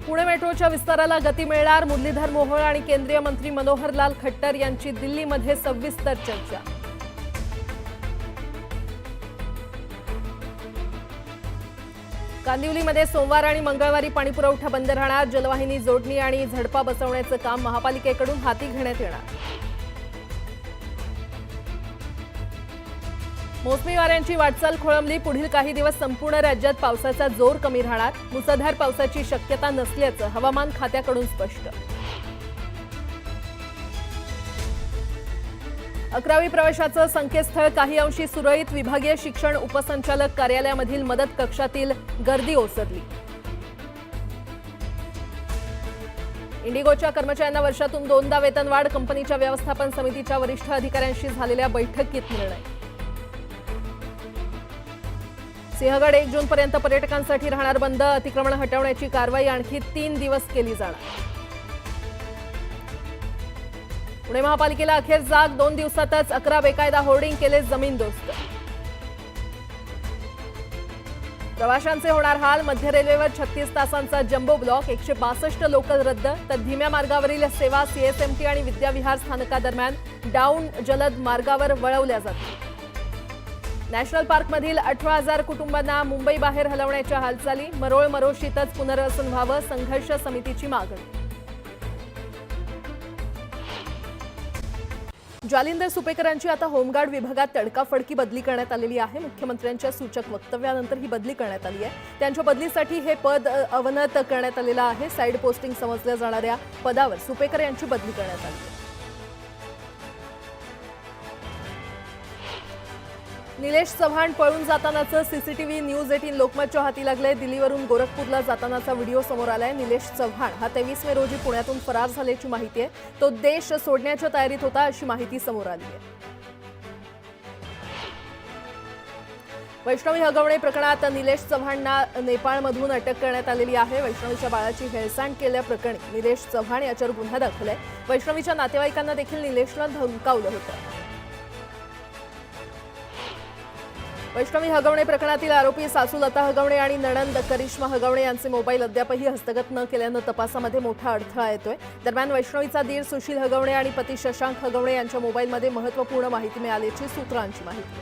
पुणे मेट्रोच्या विस्ताराला गती मिळणार, मुरलीधर मोहोळ आणि केंद्रीय मंत्री मनोहरलाल खट्टर यांची दिल्लीमध्ये सविस्तर चर्चा। कांदिवलीमध्ये सोमवार आणि मंगळवारी पाणीपुरवठा बंद राहणार, जलवाहिनी जोडणी आणि झडपा बसवण्याचं काम महापालिकेकडून हाती घेण्यात येणार। मोसमी वाऱ्यांची वाटचाल खोळंबली, पुढील काही दिवस संपूर्ण राज्यात पावसाचा जोर कमी राहणार, मुसळधार पावसाची शक्यता नसल्याचं हवामान खात्याकडून स्पष्ट। 11वी प्रवेशाचं संकेतस्थळ काही अंशी सुरळीत, विभागीय शिक्षण उपसंचालक कार्यालयामधील मदत कक्षातील गर्दी ओसरली। इंडिगोच्या कर्मचाऱ्यांना वर्षातून 2दा वेतनवाढ, कंपनीच्या व्यवस्थापन समितीच्या वरिष्ठ अधिकाऱ्यांशी झालेल्या बैठकीत निर्णय। सिंहगड 1 जूनपर्यंत पर्यटकांसाठी राहणार बंद, अतिक्रमण हटवण्याची कारवाई आणखी 3 दिवस केली जाणार। पुणे महापालिकेला अखेर जाग, 2 दिवसातच 11 बेकायदा होर्डिंग केले जमीनदोस्त। प्रवाशांचे होणार हाल, मध्य रेल्वेवर 36 तासांचा जम्बो ब्लॉक, 162 लोकल रद्द, तर धीम्या मार्गावरील सेवा सीएसएमटी आणि विद्याविहार स्थानकादरम्यान डाऊन जलद मार्गावर वळवल्या जातील। नॅशनल पार्कमधील 18,000 कुटुंबांना मुंबई बाहेर हलवण्याच्या हालचाली, मरोळ मरोशीतच पुनर्वसन व्हावं, संघर्ष समितीची मागणी। जालिंदर सुपेकरांची आता होमगार्ड विभागात तडकाफडकी बदली करण्यात आलेली आहे। मुख्यमंत्र्यांच्या सूचक वक्तव्यानंतर ही बदली करण्यात आली आहे। त्यांच्या बदलीसाठी हे पद अवनत करण्यात आलेलं आहे। साइड पोस्टिंग समजल्या जाणाऱ्या पदावर सुपेकर यांची बदली करण्यात आली आहे। निलेश चव्हाण पळून जातानाचं सीसीटीव्ही न्यूज 18 लोकमतच्या हाती लागलंय। दिल्लीवरून गोरखपूरला जातानाचा व्हिडिओ समोर आलाय। निलेश चव्हाण हा 23 मे रोजी पुण्यातून फरार झाल्याची माहिती आहे। तो देश सोडण्याच्या तयारीत होता अशी माहिती समोर आली आहे। वैष्णवी हगवणे प्रकरणात निलेश चव्हाणला नेपाळमधून अटक करण्यात आलेली आहे। वैष्णवीच्या बाळाची हेळसांड केल्याप्रकरणी निलेश चव्हाण याच्यावर गुन्हा दाखल आहे। वैष्णवीच्या नातेवाईकांना देखील निलेशनं धमकावलं होतं। वैष्णवी हगवणे प्रकरणातील आरोपी सासू लता हगवणे आणि नणंद करिश्मा हगवणे यांचे मोबाईल अद्यापही हस्तगत न केल्यानं तपासामध्ये मोठा अडथळा येतोय। दरम्यान वैष्णवीचा दीर सुशील हगवणे आणि पती शशांक हगवणे यांच्या मोबाईलमध्ये महत्त्वपूर्ण माहिती मिळाल्याची सूत्रांची माहिती।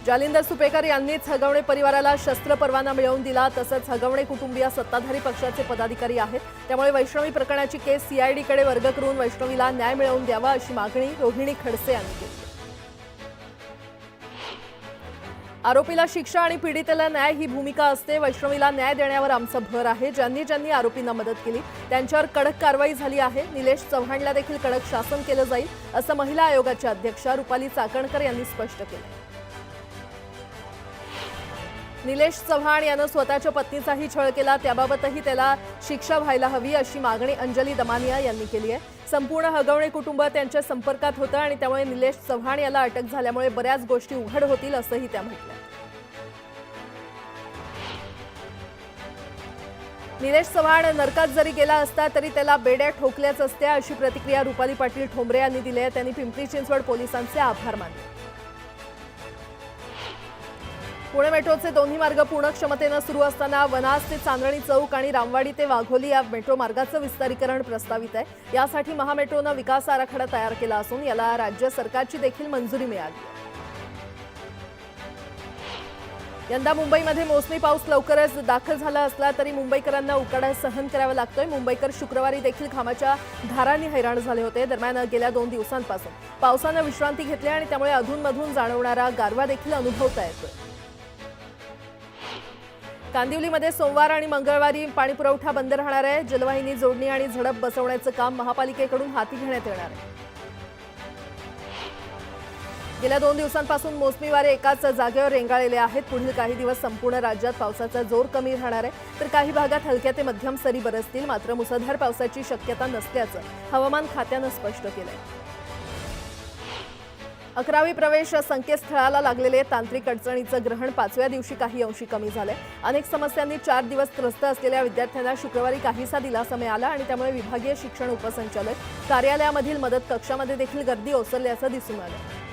जालिंदर सुपेकर यांनीच हगवणे परिवाराला शस्त्र परवाना मिळवून दिला। तसंच हगवणे कुटुंबीय सत्ताधारी पक्षाचे पदाधिकारी आहेत, त्यामुळे वैष्णवी प्रकरणाची केस सीआयडीकडे वर्ग करून वैष्णवीला न्याय मिळवून द्यावा अशी मागणी रोहिणी खडसे यांनी केली। आरोपीला शिक्षा आणि पीडितेला न्याय ही भूमिका असते। वैष्णवीला न्याय देण्यावर आमचा भर आहे। ज्यांनी आरोपींना मदत केली त्यांच्यावर कडक कारवाई झाली आहे। निलेश चव्हाणला देखील कडक शासन केलं जाईल असं महिला आयोगाच्या अध्यक्षा रुपाली चाकणकर यांनी स्पष्ट केलं। निलेश चव्हाण यानं स्वतःच्या पत्नीचाही छळ केला, त्याबाबतही त्याला शिक्षा व्हायला हवी अशी मागणी अंजली दमानिया यांनी केली आहे। संपूर्ण हगवणे कुटुंब त्यांच्या संपर्कात होतं आणि त्यामुळे निलेश चव्हाण याला अटक झाल्यामुळे बऱ्याच गोष्टी उघड होतील असंही त्या म्हटलं। निलेश चव्हाण नरकात जरी गेला असता तरी त्याला बेड्या ठोकल्याच असत्या अशी प्रतिक्रिया रुपाली पाटील ठोंबरे यांनी दिली आहे। त्यांनी पिंपरी चिंचवड पोलिसांचे आभार मानले। पुणे मेट्रोचे दोन्ही मार्ग पूर्ण क्षमतेनं सुरू असताना वनाज ते चांदणी चौक आणि रामवाडी ते वाघोली या मेट्रो मार्गाचं विस्तारीकरण प्रस्तावित आहे। यासाठी महामेट्रोनं विकास आराखडा तयार केला असून याला राज्य सरकारची देखील मंजुरी मिळाली आहे। यंदा मुंबईमध्ये मोसमी पाऊस लवकरच दाखल झाला असला तरी मुंबईकरांना उकाडा सहन करावा लागतोय। मुंबईकर शुक्रवारी देखील घामाच्या धारांनी हैराण झाले होते। दरम्यान गेल्या 2 दिवसांपासून पावसानं विश्रांती घेतली आणि त्यामुळे अधूनमधून जाणवणारा गारवा देखील अनुभवता येतोय। कांदिवलीमध्ये सोमवार आणि मंगळवारी पाणीपुरवठा बंद राहणार आहे। जलवाहिनी जोडणी आणि झडप बसवण्याचं काम महापालिकेकडून हाती घेण्यात येणार आहे। गेल्या 2 दिवसांपासून मोसमी वारे एकाच जागेवर रेंगाळलेले आहेत। पुढील काही दिवस संपूर्ण राज्यात पावसाचा जोर कमी राहणार आहे, तर काही भागात हलक्या ते मध्यम सरी बरसतील। मात्र मुसळधार पावसाची शक्यता नसल्याचं हवामान खात्यानं स्पष्ट केलंय। 11वी प्रवेश संकेतस्थळाला लागलेले तांत्रिक अडचणीचं ग्रहण 5व्या दिवशी काही अंशी कमी झालंय। अनेक समस्यांनी 4 दिवस त्रस्त असलेल्या विद्यार्थ्यांना शुक्रवारी काहीसा दिलासा मिळाला आणि त्यामुळे विभागीय शिक्षण उपसंचालक कार्यालयामधील मदत कक्षामध्ये देखील गर्दी ओसरल्याचं दिसून आलं।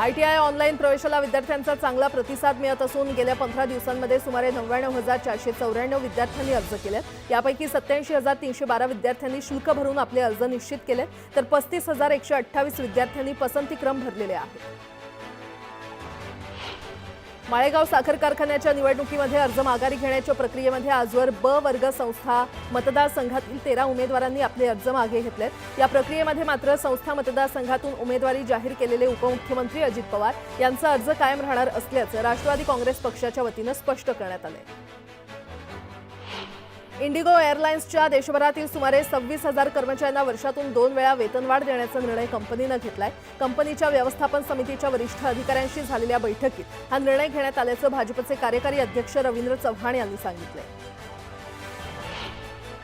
ITI ऑनलाईन प्रवेशाला विद्यार्थ्यांचा चांगला प्रतिसाद मिळत असून गेल्या 15 दिवसांमध्ये सुमारे 99,494 विद्यार्थ्यांनी अर्ज केलेत। यापैकी 87,312 विद्यार्थ्यांनी शुल्क भरून आपले अर्ज निश्चित केले, तर 35,128 विद्यार्थ्यांनी पसंतीक्रम भरलेले आहेत। माळेगाव साखर कारखान्याच्या निवडणुकीमध्ये अर्ज माघारी घेण्याच्या प्रक्रियेमध्ये आजवर ब वर्ग संस्था मतदारसंघातील 13 उमेदवारांनी आपले अर्ज मागे घेतलेत। या प्रक्रियेमध्ये मात्र संस्था मतदारसंघातून उमेदवारी जाहीर केलेले उपमुख्यमंत्री अजित पवार यांचा अर्ज कायम राहणार असल्याचं राष्ट्रवादी काँग्रेस पक्षाच्या वतीनं स्पष्ट करण्यात आले। इंडिगो एअरलाइन्सच्या देशभरातील सुमारे 26,000 कर्मचाऱ्यांना वर्षातून 2 वेळा वेतनवाढ देण्याचा निर्णय कंपनीनं घेतलाय। कंपनीच्या व्यवस्थापन समितीच्या वरिष्ठ अधिकाऱ्यांशी झालेल्या बैठकीत हा निर्णय घेण्यात आल्याचं भाजपचे कार्यकारी अध्यक्ष रवींद्र चव्हाण यांनी सांगितलं।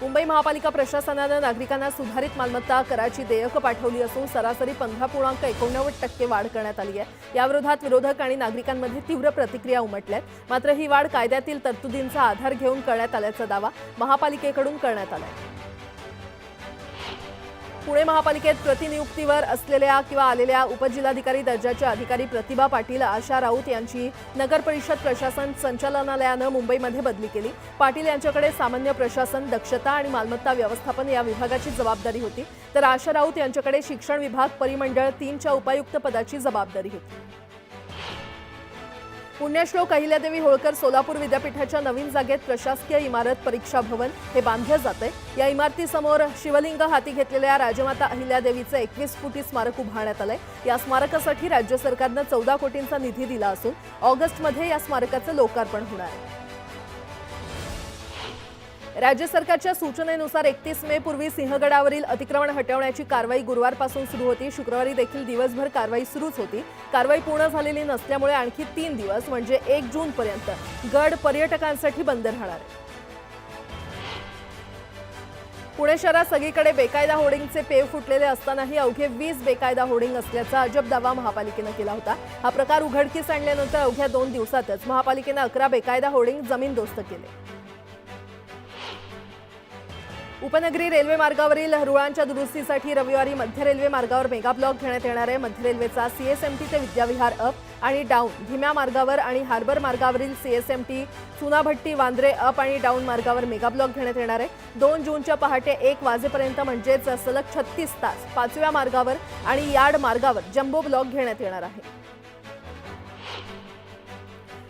मुंबई महापालिका प्रशासनानं नागरिकांना सुधारित मालमत्ता कराची देयकं पाठवली असून सरासरी 15.89% वाढ करण्यात आली आहे। याविरोधात विरोधक आणि नागरिकांमध्ये तीव्र प्रतिक्रिया उमटल्यात। मात्र ही वाढ कायद्यातील तरतुदींचा आधार घेऊन करण्यात आल्याचा दावा महापालिकेकडून करण्यात आलाय। पुणे महापालिकेत प्रतिनियुक्तीवर असलेल्या किंवा आलेल्या उपजिल्हाधिकारी दर्जाच्या अधिकारी प्रतिभा पाटील, आशा राऊत यांची नगर परिषद प्रशासन संचालनालयानं मुंबईमध्ये बदली केली। पाटील यांच्याकडे सामान्य प्रशासन, दक्षता आणि मालमत्ता व्यवस्थापन या विभागाची जबाबदारी होती, तर आशा राऊत यांच्याकडे शिक्षण विभाग परिमंडळ 3च्या उपायुक्त पदाची जबाबदारी होती। पुण्यश्लोक अहिल्यादेवी होळकर सोलापूर विद्यापीठाच्या नवीन जागेत प्रशासकीय इमारत परीक्षा भवन हे बांधलं जातंय। या इमारतीसमोर शिवलिंग हाती घेतलेल्या राजमाता अहिल्यादेवीचं 21 फुटी स्मारक उभारण्यात आलंय। या स्मारकासाठी राज्य सरकारनं 14 कोटींचा निधी दिला असून ऑगस्टमध्ये या स्मारकाचं लोकार्पण होणार आहे। राज्य सरकारच्या सूचनेनुसार 31 मे पूर्वी सिंहगडावरील अतिक्रमण हटवण्याची कारवाई गुरुवारपासून सुरू होती। शुक्रवारी देखील दिवसभर कारवाई सुरूच होती। कारवाई पूर्ण झालेली नसल्यामुळे आणखी 3 दिवस म्हणजे 1 जूनपर्यंत गड पर्यटकांसाठी बंद राहणार आहे। पुणे शहरात सगळीकडे बेकायदा होर्डिंगचे पेव फुटलेले असतानाही अवघे 20 बेकायदा होर्डिंग असल्याचा अजब दावा महापालिकेनं केला होता। हा प्रकार उघडकीस आणल्यानंतर अवघ्या 2 दिवसातच महापालिकेनं 11 बेकायदा होर्डिंग जमीनदोस्त केले। उपनगरी रेल्वे मार्गावरील रुळांच्या दुरुस्तीसाठी रविवारी मध्य रेल्वे मार्गावर मेगा ब्लॉक घेण्यात येणार आहे। मध्य रेल्वेचा CSMT ते विद्याविहार अप आणि डाऊन धीम्या मार्गावर आणि हार्बर मार्गावरील CSMT चुनाभट्टी वांद्रे अप आणि डाऊन मार्गावर मेगा ब्लॉक घेण्यात येणार आहे। 2 जूनच्या पहाटे 1 वाजेपर्यंत म्हणजेच सलग 36 तास 5व्या मार्गावर आणि यार्ड मार्गावर जम्बो ब्लॉक घेण्यात येणार आहे।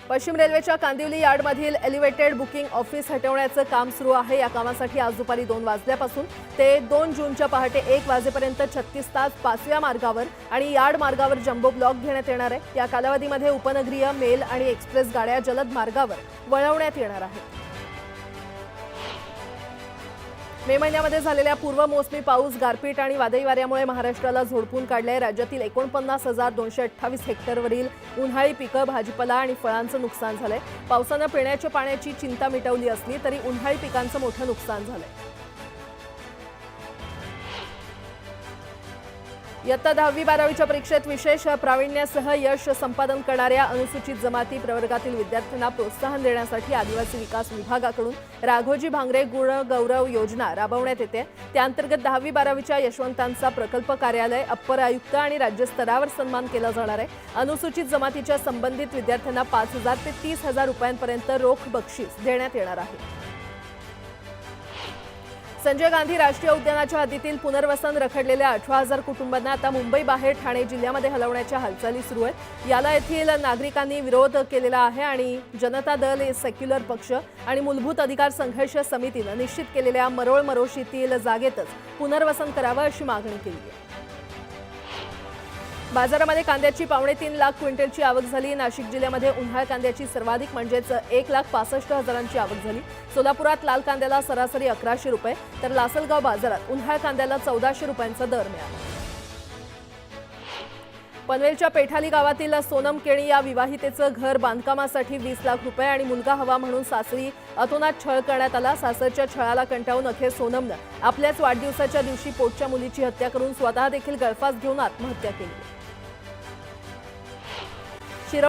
पश्चिम रेल्वेच्या कांदिवली यार्डमधील एलिव्हेटेड बुकिंग ऑफिस हटवण्याचं काम सुरू आहे। या कामासाठी आज दुपारी 2 वाजल्यापासून ते 2 जूनच्या पहाटे 1 वाजेपर्यंत 36 तास 5व्या मार्गावर आणि यार्ड मार्गावर जम्बो ब्लॉक घेण्यात येणार आहे। या कालावधीमध्ये उपनगरीय, मेल आणि एक्सप्रेस गाड्या जलद मार्गावर वळवण्यात येणार आहेत। मे महिन्यामध्ये झालेल्या पूर्व मोसमी पाऊस, गारपीट आणि वादळी वाऱ्यामुळे महाराष्ट्राला झोडपून काढले। राज्यातील 49,228 हेक्टरवरील उन्हाळी पिकं, भाजीपाला आणि फळांचं नुकसान झालंय। पावसानं पिण्याच्या पाण्याची चिंता मिटवली असली तरी उन्हाळी पिकांचं मोठं नुकसान झालंय। इयत्ता 10वी-12वीच्या परीक्षेत विशेष प्रावीण्यासह यश संपादन करणाऱ्या अनुसूचित जमाती प्रवर्गातील विद्यार्थ्यांना प्रोत्साहन देण्यासाठी आदिवासी विकास विभागाकडून राघोजी भांगरे गुण गौरव योजना राबवण्यात येते। त्याअंतर्गत 10वी-12वीच्या यशवंतांचा प्रकल्प कार्यालय, अप्पर आयुक्त आणि राज्यस्तरावर सन्मान केला जाणार आहे। अनुसूचित जमातीच्या संबंधित विद्यार्थ्यांना 5,000 ते 30,000 रुपयांपर्यंत रोख बक्षीस देण्यात येणार आहे। संजय गांधी राष्ट्रीय उद्यानाच्या हद्दीतील पुनर्वसन रखडलेल्या 18,000 कुटुंबांना आता मुंबई बाहेर ठाणे जिल्ह्यामध्ये हलवण्याच्या हालचाली सुरू आहेत। याला येथील नागरिकांनी विरोध केलेला आहे आणि जनता दल, सेक्युलर पक्ष आणि मूलभूत अधिकार संघर्ष समितीनं निश्चित केलेल्या मरोळ मरोशीतील जागेतच पुनर्वसन करावं अशी मागणी केली आहे। बाजारामध्ये कांद्याची 3.25 लाख क्विंटलची आवक झाली। नाशिक जिल्ह्यामध्ये उन्हाळ कांद्याची सर्वाधिक म्हणजेच 1,65,000ची आवक झाली। सोलापुरात लाल कांद्याला सरासरी 1100 रुपये तर लासलगाव बाजारात उन्हाळ कांद्याला 1400 रुपयांचा दर मिळाला। पनवेलच्या पेठाली गावातील सोनम केणी या विवाहितेचं घर बांधकामासाठी 20 लाख रुपये आणि मुलगा हवा म्हणून सासरी अतोनात छळ करण्यात आला। सासरच्या छळाला कंटाळून अखेर सोनमनं आपल्याच वाढदिवसाच्या दिवशी पोटच्या मुलीची हत्या करून स्वतः देखील गळफास घेऊन आत्महत्या केली।